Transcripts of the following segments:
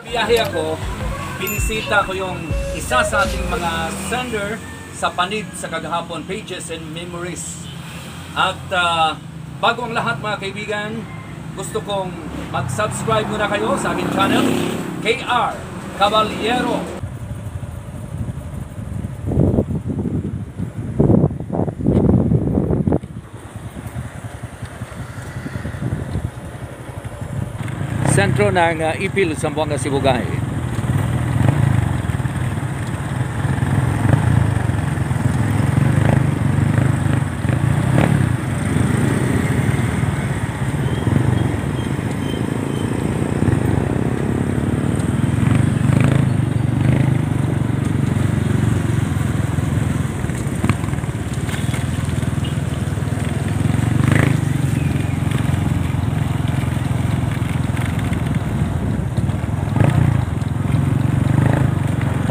Biyahe ako, binisita ko yung isa sa ating mga sender sa panid sa kagahapon, Pages and Memories. At bago ang lahat mga kaibigan, gusto kong mag-subscribe muna kayo sa aking channel, KR Caballero. Sentro ng Ipil, Zamboanga, Sibugay.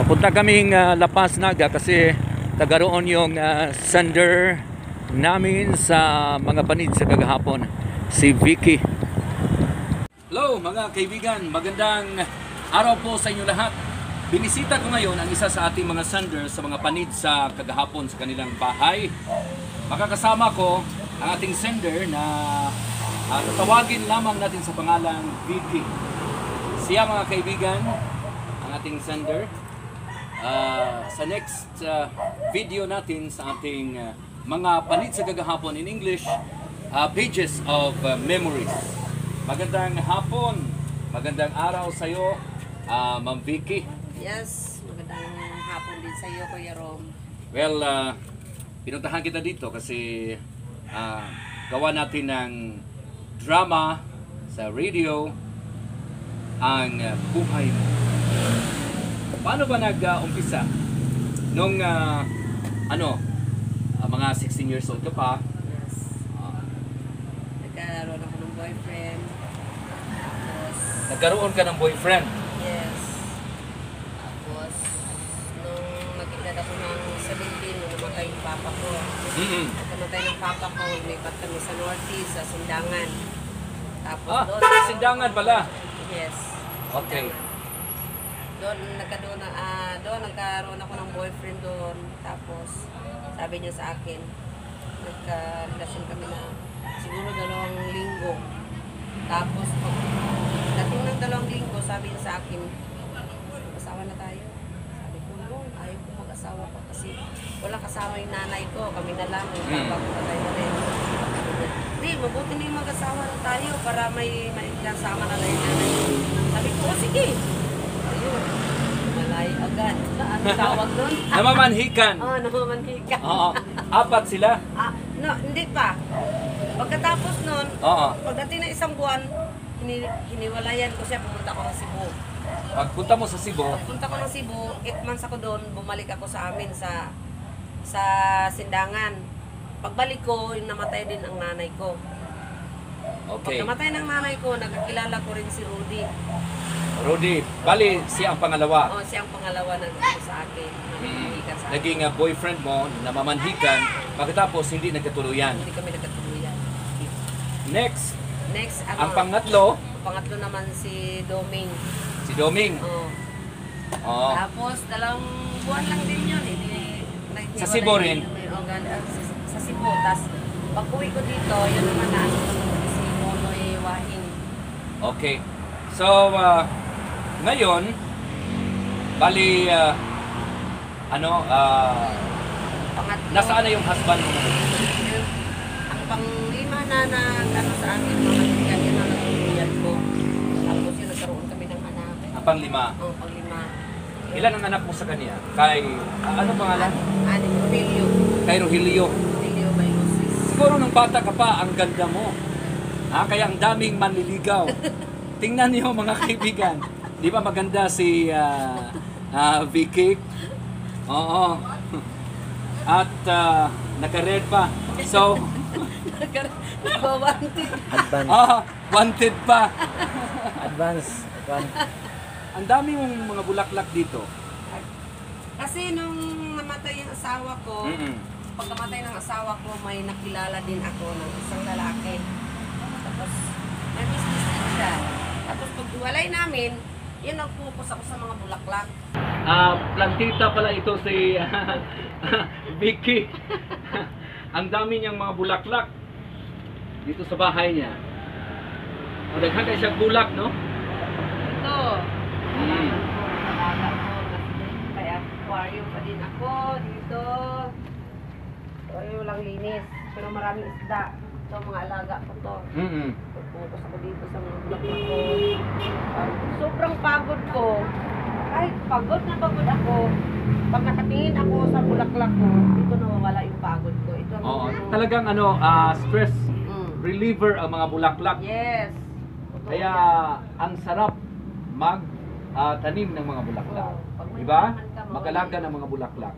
Punta kaming Lapas Naga kasi tagaroon yung sender namin sa mga panid sa kagahapon, si Vicky. Hello mga kaibigan, magandang araw po sa inyo lahat. Binisita ko ngayon ang isa sa ating mga sender sa mga panid sa kagahapon sa kanilang bahay. Makakasama ko ang ating sender na tatawagin lamang natin sa pangalang Vicky. Siya mga kaibigan, ang ating sender. Sa next video natin sa ating mga panid sa kagahapon in English, Pages of Memories. Magandang hapon, magandang araw sa iyo, Ma'am Vicky. Yes, magandang hapon din sa iyo, Kuya Rom. Well, pinuntahan kita dito kasi gawa natin ng drama sa radio, ang buhay mo. Paano ba nag-umpisa? Nung mga 16 years old ka pa? Yes. Nagkaroon ako ng boyfriend. Tapos, Nagkaroon ka ng boyfriend? yes. Tapos, nung nag-edad ako ng 17, nung namatay yung papa ko. Nung namatay ng papa ko, lumipat kami sa Northeast, sa Sindangan. Tapos Sindangan pala? Yes. Okay. Doon nagkaroon ako ng boyfriend doon. Tapos sabi niya sa akin, nagka-relasyon kami na siguro 2 linggo. Tapos dating ng 2 linggo, sabi niya sa akin, mag-asawa na tayo. Sabi ko, no, ayaw ko mag-asawa pa kasi wala kasama yung nanay ko. Kami na lang, yung papa ko patay na rin. Hindi, mabuti na yung mag-asawa na tayo para may kasama na lang yung nanay ko. Sabi ko, oh, sige. Ayun, malay agad. Ano tawag doon? Namamanhikan? Oo, namamanhikan. Oo. 4 sila? No, hindi pa. Pagkatapos nun, Oo. pagdating na 1 buwan, hiniwalayan ko siya, pumunta ko ng Cebu. Pagpunta mo sa Cebu? Pagpunta ko ng Cebu, 8 months ako doon, bumalik ako sa amin sa Sindangan. Pagbalik ko, yung namatay din ang nanay ko. Okay. Pag namatay ng nanay ko, nagkakilala ko rin si Rudy. Rudy, bali siya ang pangalawa. Oh, siya ang pangalawa na nagkakilala sa akin. Namamanhikan sa akin. Naging boyfriend mo, namamanhikan, pagkatapos hindi nagkatuluyan. Hindi kami nagkatuluyan. Next, ang Ang pangatlo, pangatlo naman si Doming. si Doming. Oh. Oo. Tapos 2 buwan lang din yun. Sa Cebu rin? Sa Cebu. Tapos pag uwi ko dito, yun naman na si Monoy Wahing. Okay. So, ngayon, bali, Pangatlo. nasaan na yung husband mo? Ang pang-5 na sa akin, mga kaibigan yun na nagtuluyan ko. Tapos yun, nagkaroon kami ng anak. Ang pang-5. Ang pang-5. Ilan ang anak mo sa kanya? Kay, ano pangalan? Ani, Rogelio. Kay Rogelio. Rogelio Bayusis. Siguro nung bata ka pa, ang ganda mo. Kaya ang daming manliligaw. Tingnan niyo mga kaibigan. Di ba maganda si Vicky? Oo. At naka-red pa. So, Nagbawanted. wanted pa. Advance. Ang dami mong mga bulaklak dito. Kasi nung namatay yung asawa ko, pag namatay ng asawa ko, may nakilala din ako ng isang lalaki. Tapos, may business din siya. Tapos pag iwalay namin, Yun ang focus ako sa mga bulaklak. Plantita pala ito si Vicky. Ang dami niyang mga bulaklak dito sa bahay niya. Daghan kayo siyang bulak, no? Ito. Mm. Alaga ko. Kaya aquarium pa din ako dito. Aquarium lang linis. Pero maraming isda. Ito mga alaga ko to. Mm-mm. Focus ako dito sa mga bulaklak ko. Sobrang pagod ko. Kahit pagod na pagod ako, pag nakatingin ako sa bulaklak ko, dito nawawala yung pagod ko. Ito ang Oo, talagang stress reliever ang mga bulaklak. Yes. Totoo Kaya yan. ang sarap mag tanim ng mga bulaklak. Oo. Pag may Diba? halaman ka, Mag-alaga ng mga bulaklak.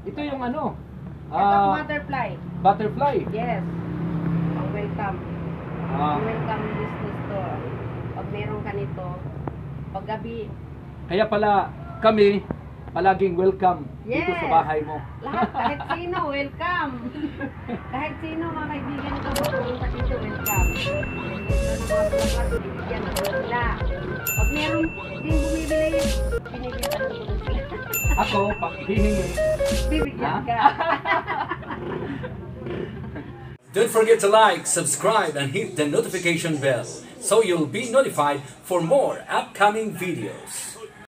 Ito yung Ito ang butterfly. butterfly. Yes. Ang welcome. Ah, Ang welcome business to. Pag meron ka nito, pag gabi, kaya pala kami palaging welcome dito Yes. sa bahay mo. lahat, kahit sino, welcome. Kahit sino, mga kaibigan ko, pumunta dito, welcome. Ito na mga bulaklak, bibigyan ako sila. Pag meron din bumibili, binibigyan ko sila. Ako, pag hihingi, Bibigyan ka. don't forget to like, subscribe, and hit the notification bell so you'll be notified for more upcoming videos.